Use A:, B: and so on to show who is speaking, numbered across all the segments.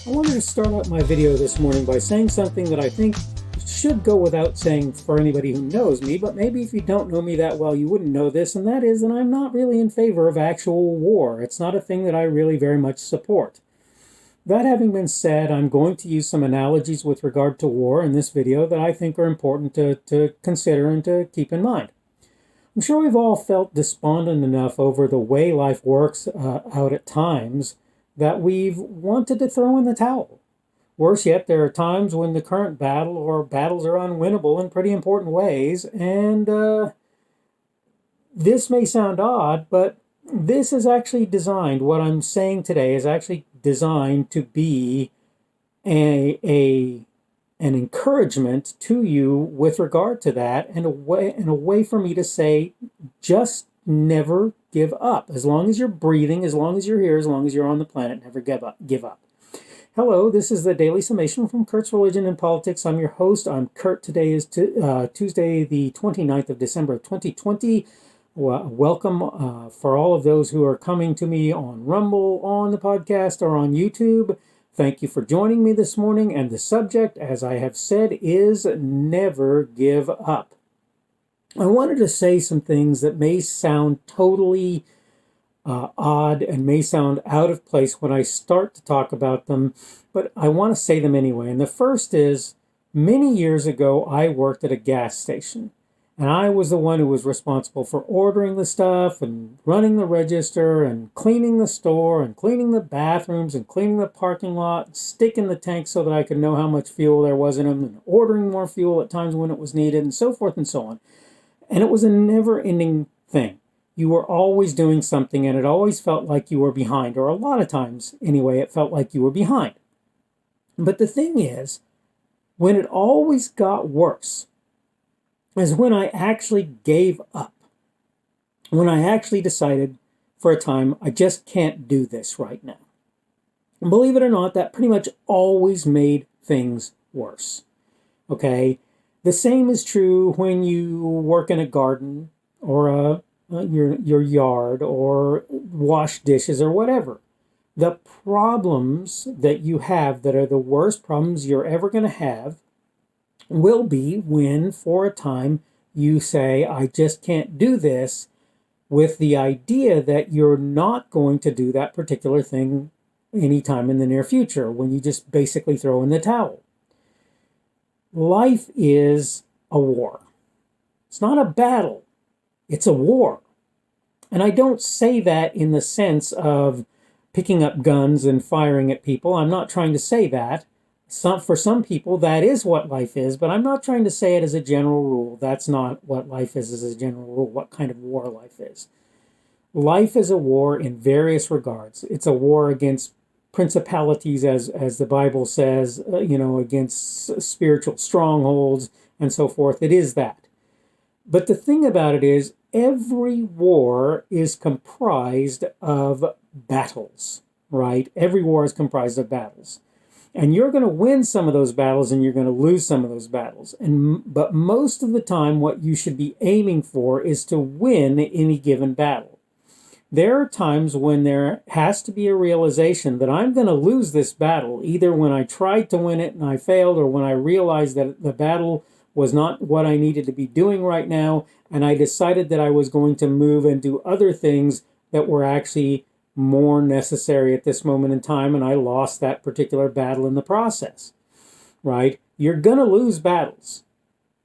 A: I wanted to start out my video this morning by saying something that I think should go without saying for anybody who knows me, but maybe if you don't know me that well, you wouldn't know this, and that is that I'm not really in favor of actual war. It's not a thing that I really very much support. That having been said, I'm going to use some analogies with regard to war in this video that I think are important to consider and to keep in mind. I'm sure we've all felt despondent enough over the way life works out at times that we've wanted to throw in the towel. Worse yet, there are times when the current battle or battles are unwinnable in pretty important ways, and this may sound odd, but this is actually designed, what I'm saying today is actually designed to be an encouragement to you with regard to that, and a way for me to say, just never give up. As long as you're breathing, as long as you're here, as long as you're on the planet, never give up. Hello, this is the Daily Summation from Kurt's Religion and Politics. I'm your host. I'm Kurt. Today is Tuesday, the 29th of December of 2020. Welcome for all of those who are coming to me on Rumble, on the podcast, or on YouTube. Thank you for joining me this morning. And the subject, as I have said, is never give up. I wanted to say some things that may sound totally odd and may sound out of place when I start to talk about them, but I want to say them anyway. And the first is, many years ago, I worked at a gas station, and I was the one who was responsible for ordering the stuff and running the register and cleaning the store and cleaning the bathrooms and cleaning the parking lot, and sticking the tanks so that I could know how much fuel there was in them, and ordering more fuel at times when it was needed, and so forth and so on. And it was a never-ending thing. You were always doing something, and it always felt like you were behind, or a lot of times, anyway, it felt like you were behind. But the thing is, when it always got worse, is when I actually gave up. When I actually decided, for a time, I just can't do this right now. And believe it or not, that pretty much always made things worse. Okay? The same is true when you work in a garden or your yard or wash dishes or whatever. The problems that you have that are the worst problems you're ever going to have will be when, for a time, you say, I just can't do this, with the idea that you're not going to do that particular thing anytime in the near future, when you just basically throw in the towel. Life is a war. It's not a battle. It's a war. And I don't say that in the sense of picking up guns and firing at people. I'm not trying to say that. For some people, that is what life is, but I'm not trying to say it as a general rule. That's not what life is as a general rule, what kind of war life is. Life is a war in various regards. It's a war against principalities, as the Bible says, against spiritual strongholds and so forth. It is that. But the thing about it is, every war is comprised of battles, right? Every war is comprised of battles. And you're going to win some of those battles and you're going to lose some of those battles. But most of the time, what you should be aiming for is to win any given battle. There are times when there has to be a realization that I'm going to lose this battle, either when I tried to win it and I failed, or when I realized that the battle was not what I needed to be doing right now, and I decided that I was going to move and do other things that were actually more necessary at this moment in time, and I lost that particular battle in the process, right? You're going to lose battles,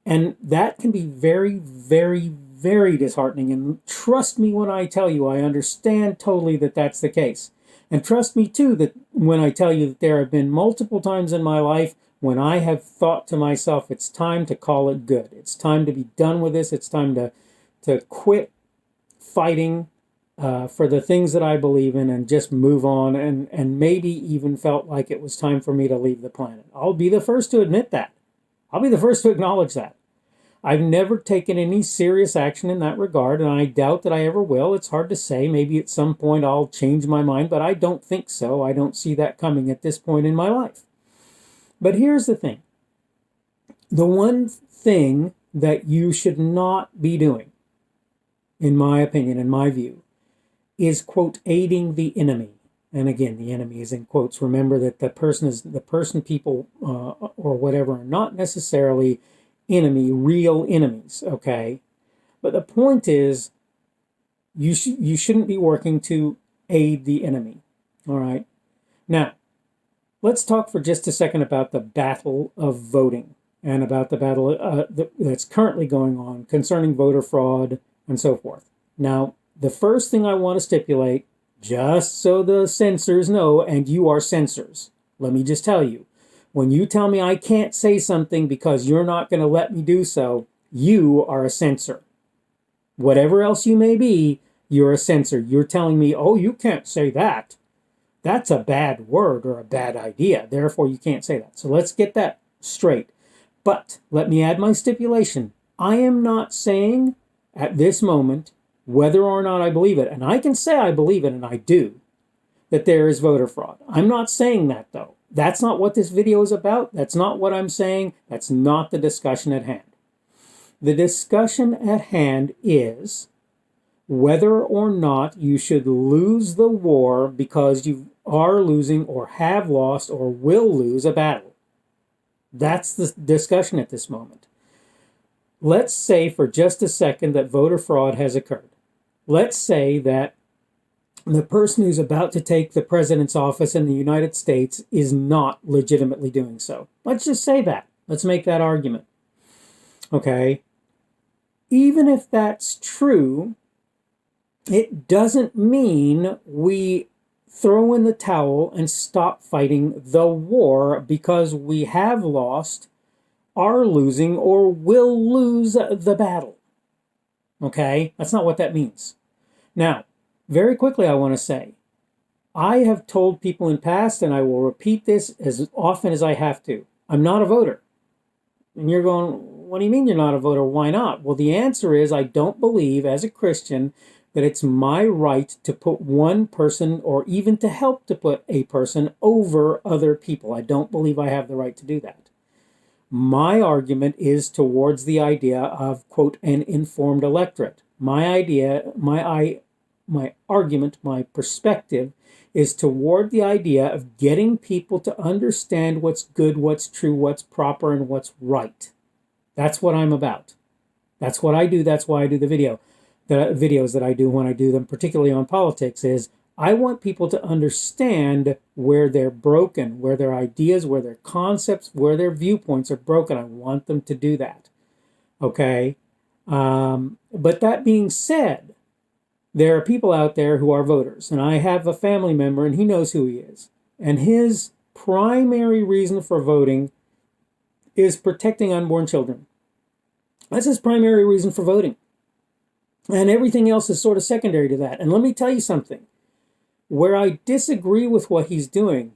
A: and that can be very, very, very disheartening, and trust me when I tell you, I understand totally that that's the case. And trust me, too, that when I tell you that there have been multiple times in my life when I have thought to myself, it's time to call it good. It's time to be done with this. It's time to quit fighting for the things that I believe in and just move on, and maybe even felt like it was time for me to leave the planet. I'll be the first to admit that. I'll be the first to acknowledge that. I've never taken any serious action in that regard, and I doubt that I ever will. It's hard to say. Maybe at some point I'll change my mind, but I don't think so. I don't see that coming at this point in my life. But here's the thing. The one thing that you should not be doing, in my opinion, in my view, is, quote, aiding the enemy. and again, the enemy is in quotes. Remember that the person, people, or whatever are not necessarily real enemies, okay? But the point is, you shouldn't be working to aid the enemy, all right? Now, let's talk for just a second about the battle of voting and about the battle that's currently going on concerning voter fraud and so forth. Now, the first thing I want to stipulate, just so the censors know, and you are censors, let me just tell you, when you tell me I can't say something because you're not going to let me do so, you are a censor. Whatever else you may be, you're a censor. You're telling me, oh, you can't say that. That's a bad word or a bad idea. Therefore, you can't say that. So let's get that straight. But let me add my stipulation. I am not saying at this moment whether or not I believe it. And I can say I believe it, and I do, that there is voter fraud. I'm not saying that, though. That's not what this video is about. That's not what I'm saying. That's not the discussion at hand. The discussion at hand is whether or not you should lose the war because you are losing or have lost or will lose a battle. That's the discussion at this moment. Let's say for just a second that voter fraud has occurred. Let's say that the person who's about to take the president's office in the United States is not legitimately doing so. Let's just say that. Let's make that argument. Okay? Even if that's true, it doesn't mean we throw in the towel and stop fighting the war because we have lost, are losing, or will lose the battle. Okay? That's not what that means. Now, very quickly I want to say, I have told people in past, and I will repeat this as often as I have to, I'm not a voter. And you're going, what do you mean you're not a voter? Why not? Well, the answer is I don't believe as a Christian that it's my right to put one person or even to help to put a person over other people. I don't believe I have the right to do that. My argument is towards the idea of, quote, an informed electorate. My argument, my perspective is toward the idea of getting people to understand what's good, what's true, what's proper, and what's right. That's what I'm about. That's what I do. That's why I do the videos that I do when I do them, particularly on politics, is I want people to understand where they're broken, where their ideas, where their concepts, where their viewpoints are broken. I want them to do that. Okay? But that being said, there are people out there who are voters, and I have a family member, and he knows who he is. And his primary reason for voting is protecting unborn children. That's his primary reason for voting. And everything else is sort of secondary to that. And let me tell you something. Where I disagree with what he's doing,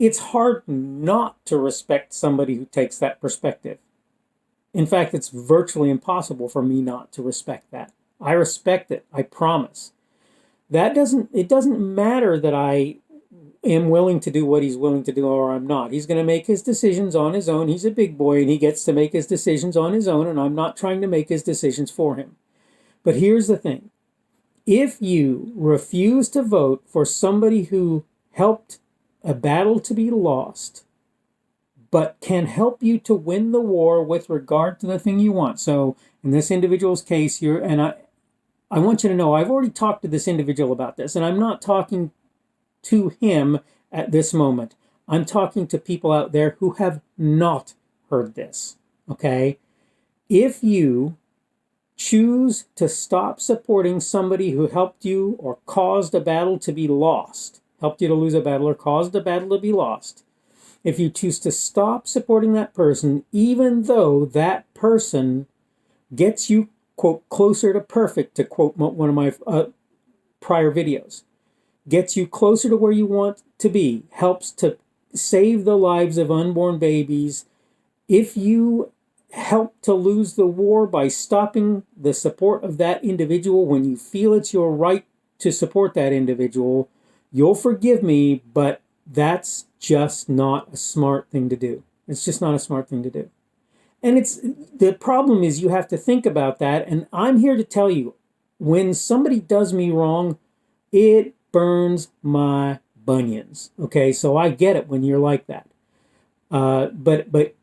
A: it's hard not to respect somebody who takes that perspective. In fact, it's virtually impossible for me not to respect that. I respect it, I promise. It doesn't matter that I am willing to do what he's willing to do or I'm not. He's going to make his decisions on his own. He's a big boy and he gets to make his decisions on his own, and I'm not trying to make his decisions for him. But here's the thing. If you refuse to vote for somebody who helped a battle to be lost, but can help you to win the war with regard to the thing you want. So in this individual's case, I want you to know, I've already talked to this individual about this, and I'm not talking to him at this moment. I'm talking to people out there who have not heard this, okay? If you choose to stop supporting somebody who helped you or caused a battle to be lost, helped you to lose a battle or caused a battle to be lost, if you choose to stop supporting that person, even though that person gets you, quote, closer to perfect, to quote one of my prior videos, gets you closer to where you want to be, helps to save the lives of unborn babies, if you help to lose the war by stopping the support of that individual when you feel it's your right to support that individual, you'll forgive me, but that's just not a smart thing to do. It's just not a smart thing to do. And the problem is you have to think about that, and I'm here to tell you, when somebody does me wrong, it burns my bunions. Okay, so I get it when you're like that. But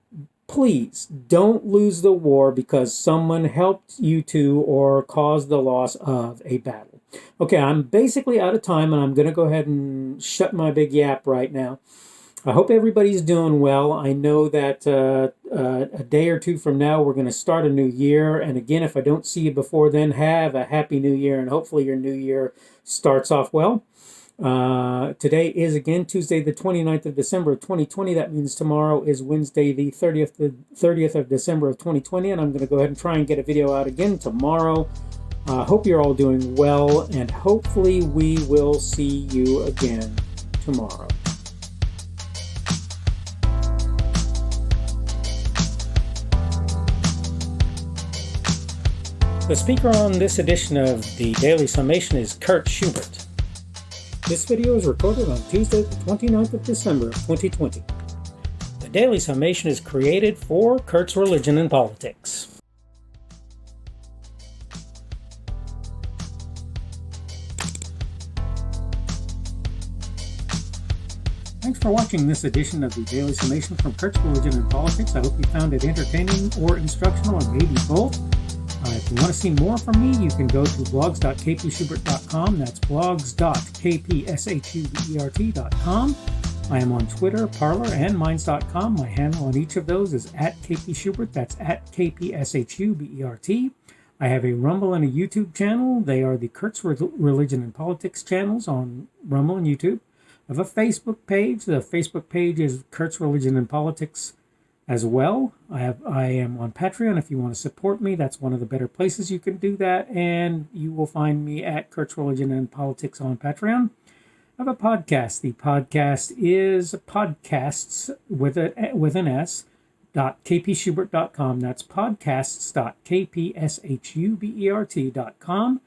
A: please don't lose the war because someone helped you to or caused the loss of a battle. Okay, I'm basically out of time, and I'm going to go ahead and shut my big yap right now. I hope everybody's doing well. I know that a day or two from now, we're going to start a new year. And again, if I don't see you before then, have a happy new year, and hopefully your new year starts off well. Today is, again, Tuesday, the 29th of December of 2020. That means tomorrow is Wednesday, the 30th of December of 2020. And I'm going to go ahead and try and get a video out again tomorrow. Hope you're all doing well, and hopefully we will see you again tomorrow. The speaker on this edition of the Daily Summation is Kurt Schubert. This video is recorded on Tuesday, the 29th of December of 2020. The Daily Summation is created for Kurt's Religion and Politics. Thanks for watching this edition of the Daily Summation from Kurt's Religion and Politics. I hope you found it entertaining or instructional, or maybe both. If you want to see more from me, you can go to blogs.kpschubert.com. That's blogs.kpschubert.com. I am on Twitter, Parler, and Minds.com. My handle on each of those is @kpschubert. That's @kpschubert. I have a Rumble and a YouTube channel. They are the Kurt's Religion and Politics channels on Rumble and YouTube. I have a Facebook page. The Facebook page is Kurt's Religion and Politics as well. I am on Patreon. If you want to support me, that's one of the better places you can do that. And you will find me at Kurt's Religion and Politics on Patreon. I have a podcast. The podcast is podcasts with an S, .kpschubert.com. That's podcasts.kpschubert.com.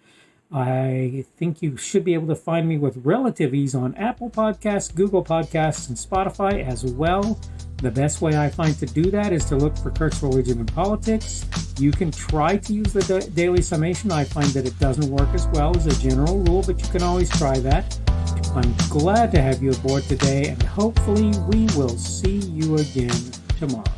A: I think you should be able to find me with relative ease on Apple Podcasts, Google Podcasts, and Spotify as well. The best way I find to do that is to look for Kurt's Religion and Politics. You can try to use the Daily Summation. I find that it doesn't work as well as a general rule, but you can always try that. I'm glad to have you aboard today, and hopefully we will see you again tomorrow.